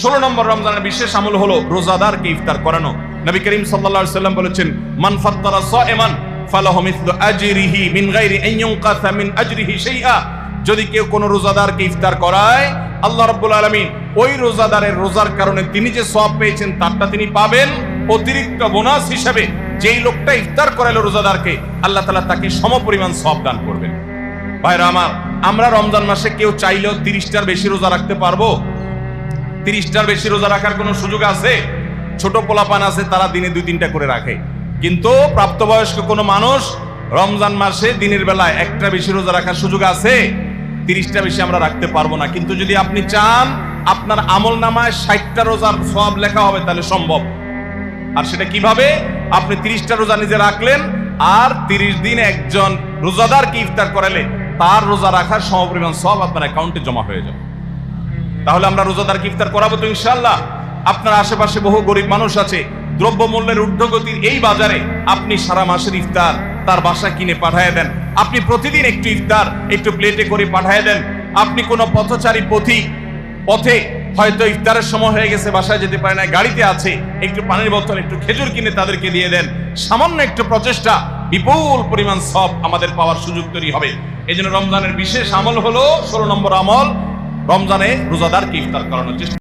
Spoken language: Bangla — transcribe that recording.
16 নম্বর রমজানের বিশেষ আমল হলো রোজাদারকে ইফতার করানো। নবী করিম সাল্লাল্লাহু আলাইহি সাল্লাম বলেছেন, মান ফাত্তারা সাইমান ফালাহু মিসলু আজরিহি মিন গায়রি আন ইউনকাসা মিন আজরিহি শাইআ। যদি কেউ কোনো রোজাদারকে ইফতার করায়, আল্লাহ রাব্বুল আলামিন ওই রোজাদারের রোজার কারণে তিনি যে সওয়াব পেয়েছেন তারটা তিনি পাবেন, অতিরিক্ত বোনাস হিসেবে যেই লোকটা ইফতার করালো রোজাদারকে, আল্লাহ তাআলা তাকে সমপরিমাণ সওয়াব দান করবেন। ভাইরা আমার, আমরা রমজান মাসে কেউ চাইলেও 30টার বেশি রোজা রাখতে পারবো? 30টার বেশি রোজা রাখার কোনো সুযোগ আছে? ছোট পোলাপান আছে, তারা দিনে 2-3টা করে রাখে, কিন্তু প্রাপ্তবয়স্ক কোনো মানুষ রমজান মাসে দিনের বেলায় একটা বেশি রোজা রাখার সুযোগ আছে? 30টা বেশি আমরা রাখতে পারবো না। কিন্তু যদি আপনি চান আপনার আমল নামায় 60টা রোজার সওয়াব লেখা হবে, তাহলে সম্ভব। আর সেটা কিভাবে? আপনি 30টা রোজা নিজে রাখলেন, আর 30 দিন একজন রোজাদারকে ইফতার করালে তার রোজা রাখার সমপরিমাণ সওয়াব আপনার অ্যাকাউন্টে জমা হয়ে যাবে। তাহলে আমরা রোজাদারকে ইফতার করাবো তো ইনশাআল্লাহ। আপনার আশেপাশে বহু গরিব মানুষ আছে, দ্রব্যমূল্যের ঊর্ধ্বগতির এই বাজারে আপনি সারা মাসের ইফতার তার বাসা কিনে পাঠিয়ে দেন। আপনি প্রতিদিন একটু ইফতার একটু প্লেটে করে পাঠিয়ে দেন। আপনি কোনো পথচারী পথে হয়তো ইফতারের সময় হয়ে গেছে, বাসায় যেতে পারে না, গাড়িতে আছে, একটু পানির বোতল একটু খেজুর কিনে তাদেরকে দিয়ে দেন। সামান্য একটু প্রচেষ্টা বিপুল পরিমাণ সওয়াব আমাদের পাওয়ার সুযোগ তৈরি হবে। এই জন্য রমজানের বিশেষ আমল হলো 16 নম্বর আমল, রমজানে রোজাদারকে ইফতার করানোর চেষ্টা।